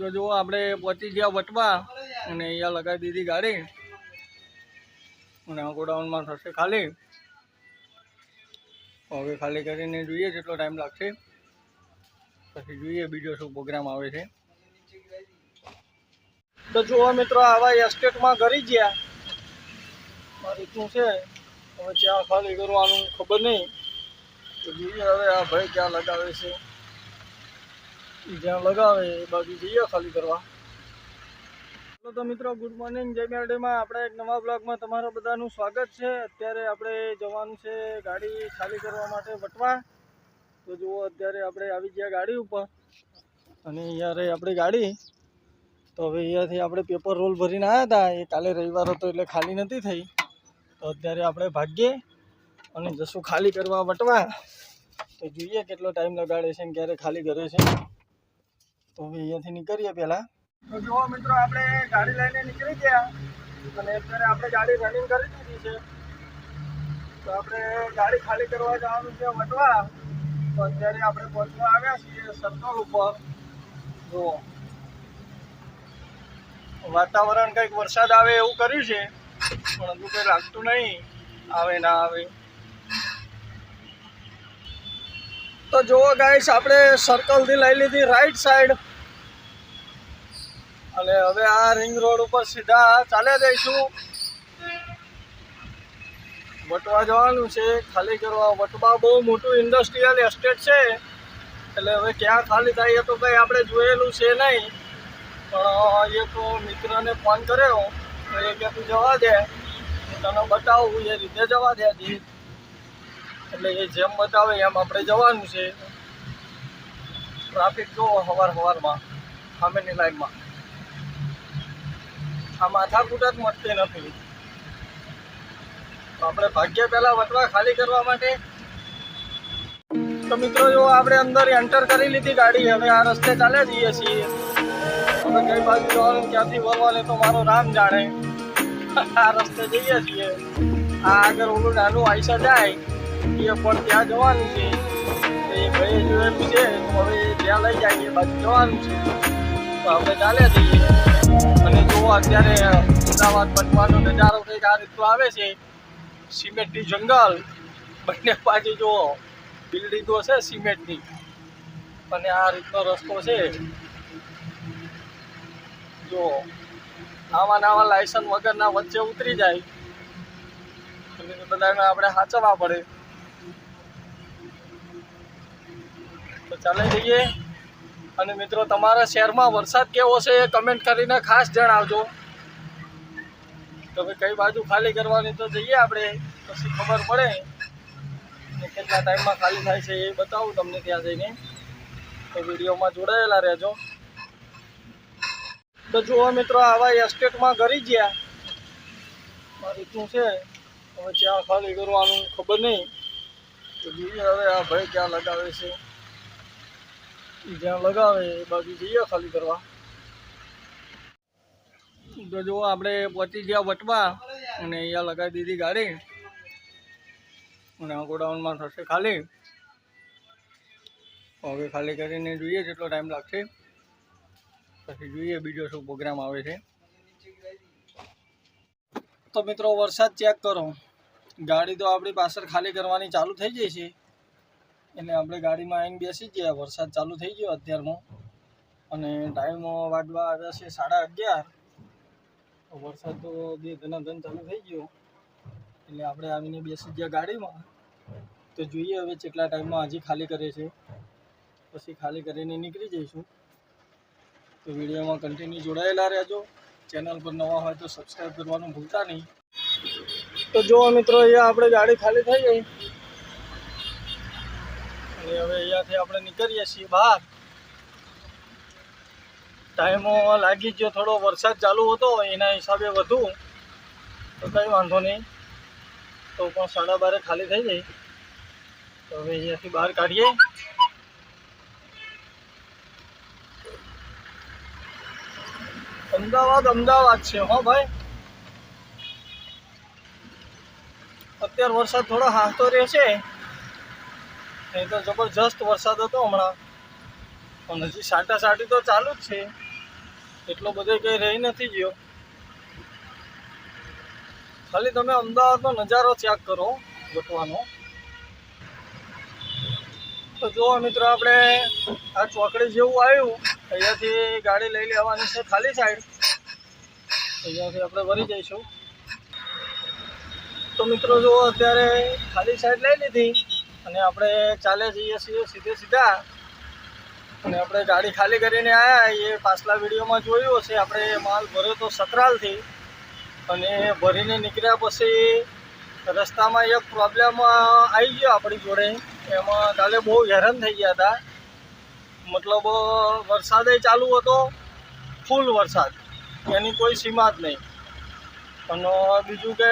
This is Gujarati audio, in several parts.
તો જો આપણે પહોંચી ગયા વટવા અને અહીંયા લગાવી દીધી ગાડી અને આ ગોડાઉનમાં થશે ખાલી. હવે ખાલી કરીને જોઈએ જેટલો ટાઈમ લાગશે, પછી જોઈએ બીજો શું પ્રોગ્રામ આવે છે. તો જુઓ મિત્રો, આવા એસ્ટેટમાં કરી ગયા આ રીતનું છે. હવે ક્યાં ખાલી કરવાનું ખબર નહીં, તો જોઈએ હવે આ ભાઈ ક્યાં લગાવે છે. જ્યાં લગાવે એ બાજુ જઈએ ખાલી કરવા. તો મિત્રો, ગુડ મોર્નિંગ, જય મેરડીમાં આપણા એક નવા બ્લોગમાં તમારા બધાનું સ્વાગત છે. અત્યારે આપણે જવાનું છે ગાડી ખાલી કરવા માટે વટવા. તો જુઓ અત્યારે આપણે આવી ગયા ગાડી ઉપર અને અહીંયા રહી આપણી ગાડી. તો હવે અહીંયાથી આપણે પેપર રોલ ભરીને આવ્યા હતા, એ કાલે રવિવાર હતો એટલે ખાલી નથી થઈ. તો અત્યારે આપણે ભાગીએ અને જશું ખાલી કરવા વટવા. તો જોઈએ કેટલો ટાઈમ લગાડે છે ને ક્યારે ખાલી કરે છે. તો હવે અહીંયાથી નીકળીએ પહેલાં. તો જુઓ મિત્રો, આપણે ગાડી લઈને નીકળી ગયા અને અત્યારે આપણે ગાડી રનિંગ કરી દીધી છે. તો આપણે ગાડી ખાલી કરવા જવાનું છે વટવા. તો અત્યારે આપણે પહોંચવા આવ્યા છીએ સર્કલ ઉપર. જુઓ વાતાવરણ કંઈક વરસાદ આવે એવું કર્યું છે, પણ હજુ કંઈ લાગતું નહીં આવે ના આવે. તો જુઓ ગાઈસ, આપણે સર્કલથી લઈ લીધી રાઈટ સાઈડ અને હવે આ રિંગ રોડ ઉપર સીધા ચાલ્યા જઈશું. વટવા જવાનું છે ખાલી કરવા. વટવા બહુ મોટું ઇન્ડસ્ટ્રીયલ એસ્ટેટ છે, એટલે હવે ક્યાં ખાલી થાય એ તો કંઈ આપણે જોયેલું છે નહીં. પણ એક મિત્રને ફોન કર્યો તો એ કે તું જવા દે, તને બતાવું એ રીતે જવા દે. એટલે એ જેમ બતાવે એમ આપણે જવાનું છે. ટ્રાફિક જોવો સવારમાં સામેની લાઈનમાં, આ માથાકૂટ જ મળતી નથી. તો આપણે ભાગ્ય પહેલાં વટવા ખાલી કરવા માટે. તો મિત્રો, જો આપણે અંદર એન્ટર કરી લીધી ગાડી. હવે આ રસ્તે ચાલ્યા જઈએ છીએ. હવે કઈ બાજુ જવાનું, ક્યાંથી વળવાનું તો મારો રામ જાણે. આ રસ્તે જઈએ છીએ. આ આગળ ઓલું નાનું આઈસા જાય એ પણ ત્યાં જવાનું છે. એ ભાઈ જોયેલું છે, તો હવે ત્યાં લઈ જાય એ બાજુ જવાનું છે. તો આપણે ચાલ્યા જઈએ. અને જુઓ અત્યારે અમદાવાદ વટવાનો નજારો કંઈક આ રીતનો આવે છે. સિમેન્ટની જંગલ, બંને બાજુ જુઓ બિલ્ડિંગો છે સિમેન્ટની, અને આ રીતનો રસ્તો છે. જો આવા લાયસન્સ વગરના વચ્ચે ઉતરી જાય એટલે બધાને આપણે સાચવવા પડે. તો ચાલે જઈએ. અને મિત્રો, તમારા શહેરમાં વરસાદ કેવો છે એ કમેન્ટ કરીને ખાસ જણાવજો. તો ભાઈ કઈ બાજુ ખાલી કરવાની તો જઈએ આપણે, પછી ખબર પડે ને કેટલા ટાઈમમાં ખાલી થાય છે એ બતાવું તમને ત્યાં જઈને. તો વિડીયોમાં જોડાયેલા રહેજો. તો જુઓ મિત્રો, આવા એસ્ટેટમાં કરી ગયા આ રીતનું છે. હવે ક્યાં ખાલી કરવાનું ખબર નહીં, તો જોઈએ હવે આ ભાઈ ક્યાં લગાવે છે. જ્યાં લગાવે એ બાજુ જઈએ ખાલી કરવા. તો જુઓ આપણે પહોંચી ગયા વટવા અને અહીંયા લગાવી દીધી ગાડી અને આ ગોડાઉનમાં થશે ખાલી. હવે ખાલી કરીને જોઈએ જેટલો ટાઈમ લાગશે, પછી જોઈએ બીજો શું પ્રોગ્રામ આવે છે. તો મિત્રો, વરસાદ ચેક કરો. ગાડી તો આપણી પાછળ ખાલી કરવાની ચાલુ થઈ જાય છે, એટલે આપણે ગાડીમાં આવીને બેસી ગયા. વરસાદ ચાલુ થઈ ગયો અત્યારમાં અને ટાઈમ વાગવા આવ્યા છે 11:30. તો વરસાદ તો બે ધનાધન ચાલુ થઈ ગયો, એટલે આપણે આવીને બેસી ગયા ગાડીમાં. તો જોઈએ હવે કેટલા ટાઈમમાં હજી ખાલી કરે છે, પછી ખાલી કરીને નીકળી જઈશું. તો વિડીયોમાં કન્ટિન્યુ જોડાયેલા રહેજો. ચેનલ પર નવા હોય તો સબસ્ક્રાઈબ કરવાનું ભૂલતા નહીં. તો જુઓ મિત્રો, અહીંયા આપણે ગાડી ખાલી થઈ ગઈ અને હવે અહીંયાથી આપણે નીકળીએ છીએ બહાર. ટાઈમો લાગી ગયો થોડો, વરસાદ ચાલુ હતો એના હિસાબે વધુ, તો કંઈ વાંધો નહીં. તો પણ 12:30 ખાલી થઈ જાય. તો હવે અહીંયાથી બહાર કાઢીએ. અમદાવાદ છે હો ભાઈ. અત્યારે વરસાદ થોડો હાંસતો રહેશે, નહીં તો જબરજસ્ત વરસાદ હતો હમણાં. પણ હજી સાટાસાટી તો ચાલુ જ છે. એટલો બધો કંઈ રહી નથી ગયો. ખાલી તમે અમદાવાદનો નજારો ચેક કરો ગોઠવાનો. તો જો મિત્રો આપણે આ ચોકડી જેવું આવ્યું, અહીંયાથી ગાડી લઈ લેવાની છે ખાલી સાઈડ. અહીંયાથી આપણે ભરી જઈશું. તો મિત્રો જો અત્યારે ખાલી સાઈડ લઈ લીધી અને આપણે ચાલે જઈએ છીએ સીધા. અને આપણે ગાડી ખાલી કરીને આવ્યા. એ પાછલા વિડીયોમાં જોયું હશે, આપણે માલ ભર્યો તો સકરાલથી, અને ભરીને નીકળ્યા પછી રસ્તામાં એક પ્રોબ્લેમ આવી ગયો આપણી જોડે. એમાં કાલે બહુ હેરાન થઈ ગયા હતા. મતલબ વરસાદે ચાલુ હતો, ફૂલ વરસાદ, એની કોઈ સીમા જ નહીં. અને બીજું કે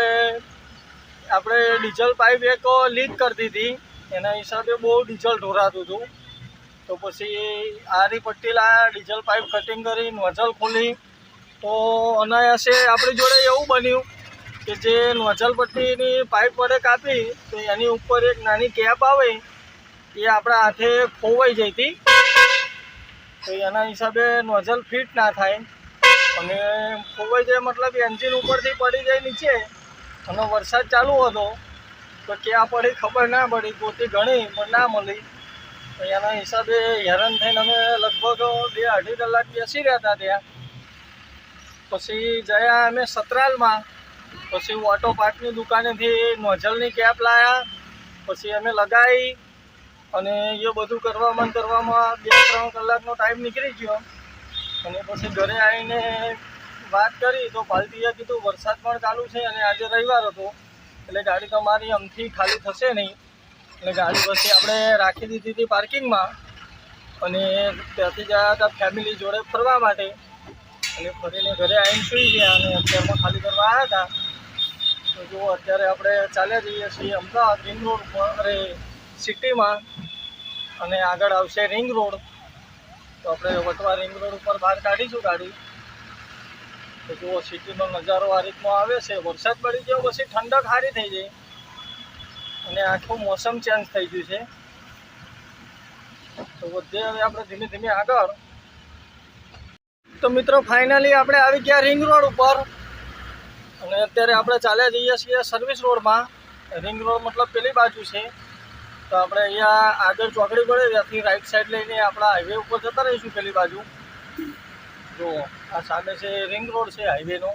આપણે ડીઝલ પાઇપ એક લીક કરતી હતી, એના હિસાબે બહુ ડીઝલ ઢોરાતું હતું. તો પછી આરી પટ્ટી લાયા, ડીઝલ પાઇપ કટિંગ કરી, નોઝલ ખોલી. તો અનાયાસે આપણી જોડે એવું બન્યું કે જે નોઝલ પટ્ટીની પાઇપ વડે કાપી તો એની ઉપર એક નાની કેપ આવે, એ આપણા હાથે ખોવાઈ જઈ હતી. તો એના હિસાબે નોઝલ ફિટ ના થાય, અને ખોવાઈ જાય મતલબ એન્જિન ઉપરથી પડી જાય નીચે. અને વરસાદ ચાલુ હતો તો ક્યાં પડી ખબર ના પડી, ગોતી ઘણી પણ ના મળી. તો એના હિસાબે હેરાન થઈને અમે લગભગ 2-2.5 કલાક બેસી રહ્યા હતા ત્યાં. પછી ગયા અમે સતરાલમાં. પછી ઓટો પાર્ટની દુકાનેથી નોઝલની કેપ લાવ્યા. પછી અમે લગાવી અને એ બધું કરવામાં 2-3 કલાકનો ટાઈમ નીકળી ગયો. અને પછી ઘરે આવીને વાત કરી તો પાલટીએ કીધું વરસાદ પણ ચાલુ છે અને આજે રવિવાર હતો એટલે ગાડી તમારી આમથી ખાલી થશે નહીં. એટલે ગાડી પછી આપણે રાખી દીધી હતી પાર્કિંગમાં, અને ત્યાંથી ગયા હતા ફેમિલી જોડે ફરવા માટે. અને ફરીને ઘરે આવીને સૂઈ ગયા અને અત્યારમાં ખાલી કરવા આવ્યા હતા. તો જો અત્યારે આપણે ચાલ્યા જઈએ છીએ અમદાવાદ રિંગ રોડ ઉપર, સિટીમાં, અને આગળ આવશે રિંગ રોડ. તો આપણે વટવા રિંગ રોડ ઉપર બહાર કાઢીશું ગાડી. તો જુઓ સિટીનો નજારો આ રીતનો આવે છે. વરસાદ પડી ગયો પછી ઠંડક સારી થઈ જાય અને આખું મોસમ ચેન્જ થઈ ગયું છે. તો વધે હવે આપણે ધીમે ધીમે આગળ. તો મિત્રો ફાઇનલી આપણે આવી ગયા રિંગ રોડ ઉપર, અને અત્યારે આપણે ચાલ્યા જઈએ છીએ સર્વિસ રોડમાં. રિંગ રોડ મતલબ પેલી બાજુ છે. તો આપણે અહીંયા આગળ ચોકડી પડે, ત્યાંથી રાઈટ સાઈડ લઈને આપણા હાઈવે ઉપર જતા રહીશું પેલી બાજુ. જો આ સામે છે રિંગ રોડ છે હાઈવેનો,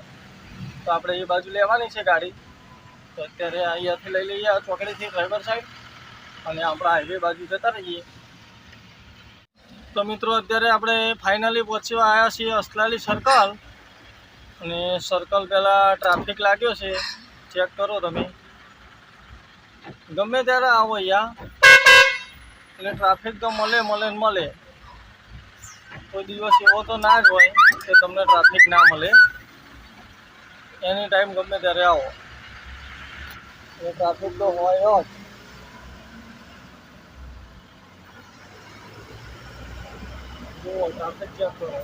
તો આપણે એ બાજુ લેવાની છે ગાડી. તો અત્યારે અહીંયાથી લઈ લઈએ આ ચોકડીથી ડ્રાઈવર સાઈડ, અને આપણા હાઈવે બાજુ જતા રહીએ. તો મિત્રો અત્યારે આપણે ફાઇનલી પહોંચવા આવ્યા છીએ અસલાલી સર્કલ. અને સર્કલ પહેલાં ટ્રાફિક લાગ્યો છે, ચેક કરો તમે. ગમે ત્યારે આવો અહીંયા એટલે ટ્રાફિક તો મળે. કોઈ દિવસ એવો તો ના જ હોય કે તમને ટ્રાફિક ના મળે. એની ટાઈમ ગમે ત્યારે આવો એ ટ્રાફિક તો હોય જ. જુઓ ટ્રાફિક ચેક કરો.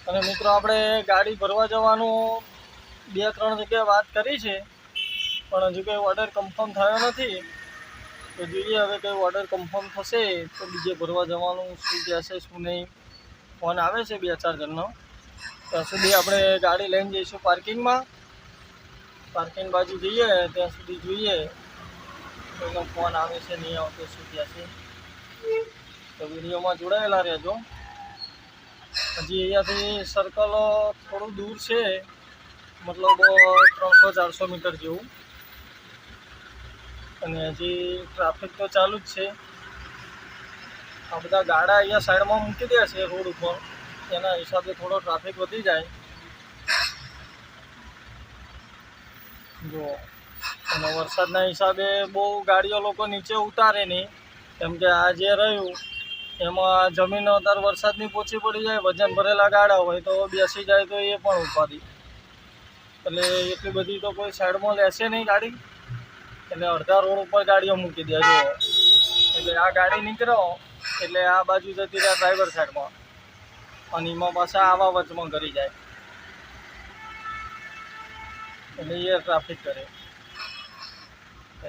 અને મિત્રો આપણે ગાડી ભરવા જવાનું 2-3 જગ્યાએ વાત કરી છે, પણ હજુ કંઈ ઓર્ડર કન્ફર્મ થયો નથી. તો જોઈએ હવે કંઈ ઓર્ડર કન્ફર્મ થશે તો બીજે ભરવા જવાનું શું કહેશે શું નહીં. ફોન આવે છે 2-4 જણનો. ત્યાં સુધી આપણે ગાડી લઈને જઈશું પાર્કિંગમાં. પાર્કિંગ બાજુ જઈએ ત્યાં સુધી જોઈએ કોઈનો ફોન આવે છે નહીં આવતો શું કહેશે. તો વિડીયોમાં જોડાયેલા રહેજો. હજી અહીંયાથી સર્કલ થોડું દૂર છે, મતલબ 300-400 મીટર જેવું. અને હજી ટ્રાફિક તો ચાલુ જ છે. આ બધા ગાડા અહીંયા સાઈડમાં મૂકી દે છે રોડ ઉપર, એના હિસાબે થોડો ટ્રાફિક વધી જાય. જો અને વરસાદના હિસાબે બહુ ગાડીઓ લોકો નીચે ઉતારે નહીં, કેમ કે આ જે રહ્યું એમાં જમીન અત્યારે વરસાદની પોચી પડી જાય, વજન ભરેલા ગાડા હોય તો બેસી જાય તો એ પણ ઉપાડી. એટલે એટલી બધી તો કોઈ સાઈડમાં લેશે નહીં ગાડી, એટલે અડધા રોડ ઉપર ગાડીઓ મૂકી દે. જો એટલે આ ગાડી નીકળો એટલે આ બાજુ જતી રહે ડ્રાઈવર સાઈડમાં, અને એમાં પાછા આવા વચમાં કરી જાય, એટલે એ ટ્રાફિક કરે.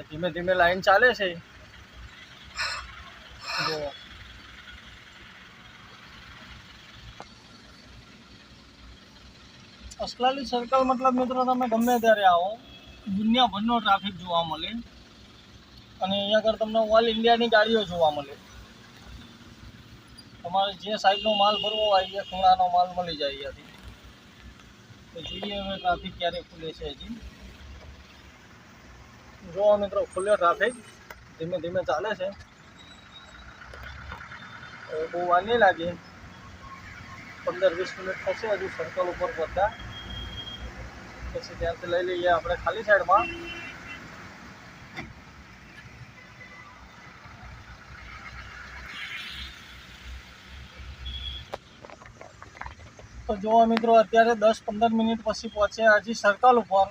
ધીમે ધીમે લાઈન ચાલે છે. જો અસલાલી સર્કલ મતલબ મિત્રો તમે ગમે ત્યારે આવો દુનિયાભરનો ટ્રાફિક જોવા મળે અને અહીંયા આગળ તમને ઓલ ઇન્ડિયાની ગાડીઓ જોવા મળે. તમારે જે સાઈઝનો માલ ભરવો હોય એ ખૂણાનો માલ મળી જાય અહીંયાથી. તો જોઈએ હવે ટ્રાફિક ક્યારે ખુલે છે. હજી જોવા મિત્રો ખુલ્યો ટ્રાફિક, ધીમે ધીમે ચાલે છે. બહુ વાર નહીં લાગે, 15-20 મિનિટ થશે હજુ સર્કલ ઉપર પહોંચતા. પછી ત્યાંથી લઈ લઈએ આપણે ખાલી સાઈડમાં. તો જોવા મિત્રો અત્યારે 10-15 મિનિટ પછી પહોંચ્યા હજી સર્કલ ઉપર,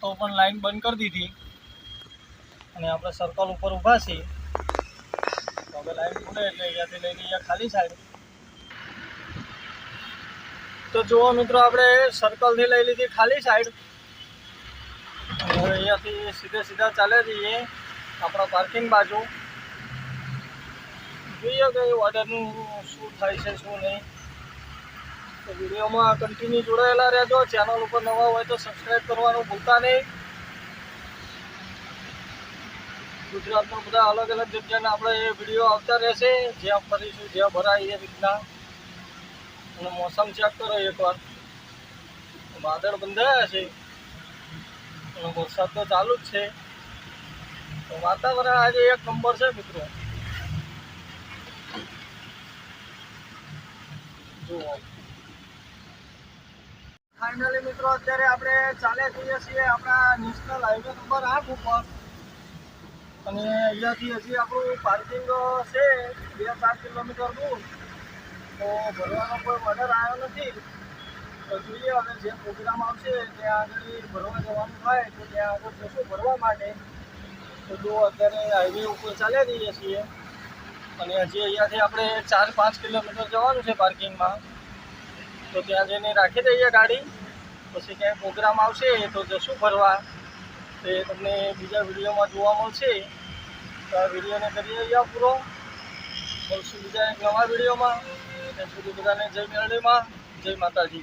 તો પણ લાઈન બંધ કરી દીધી અને આપણે સર્કલ ઉપર ઊભા છીએ. તો હવે લાઈન ખુલે એટલે અહીંયાથી લઈ લઈએ ખાલી સાઈડ. તો જુઓ મિત્રો આપણે સર્કલથી લઈ લીધી ખાલી સાઈડ. હવે અહીંયાથી સીધા ચાલે જઈએ આપણા પાર્કિંગ બાજુ. જોઈએ કે ઓર્ડરનું શું થાય છે શું નહીં. તો વિડીયોમાં કન્ટિન્યુ જોડાયેલા રહેજો. ચેનલ ઉપર નવા હોય તો સબસ્ક્રાઈબ કરવાનું ભૂલતા નહીં. ગુજરાતમાં બધા અલગ અલગ જગ્યાના આપણે વિડીયો આવતા રહેશે, જ્યાં ફરીશું જ્યાં ભરાય એ રીતના. અને મોસમ ચેક કરો એકવાર, વાદળ બંધાયા છે અને વરસાદ તો ચાલુ જ છે. તો વાતાવરણ આજે એક નંબર છે મિત્રો. જુઓ ફાઇનલી મિત્રો અત્યારે આપણે ચાલ્યા જઈએ છીએ આપણા નેશનલ હાઈવે નંબર 8 ઉપર. અને અહીંયાથી હજી આપણું પાર્કિંગ છે 2-4 કિલોમીટર દૂર. તો ભરવાનો કોઈ ઓર્ડર આવ્યો નથી. તો જોઈએ હવે જે પ્રોગ્રામ આવશે ત્યાં આગળ ભરવા જવાનું થાય તો ત્યાં આગળ જશું ભરવા માટે. તો જો અત્યારે હાઈવે ઉપર ચાલ્યા જઈએ છીએ અને હજી અહીંયાથી આપણે 4-5 કિલોમીટર જવાનું છે પાર્કિંગમાં. તો ત્યાં જઈને રાખી દઈએ ગાડી. પછી ક્યાંય પ્રોગ્રામ આવશે તો જશું ભરવા. તો એ તમને બીજા વિડીયોમાં જોવા મળશે. તો આ વિડીયોને કરીએ અહીંયા પૂરો. મળશું બીજા એક નવા વિડીયોમાં. ત્યાં સુધી બધાને જય મેરડીમાં, જય માતાજી.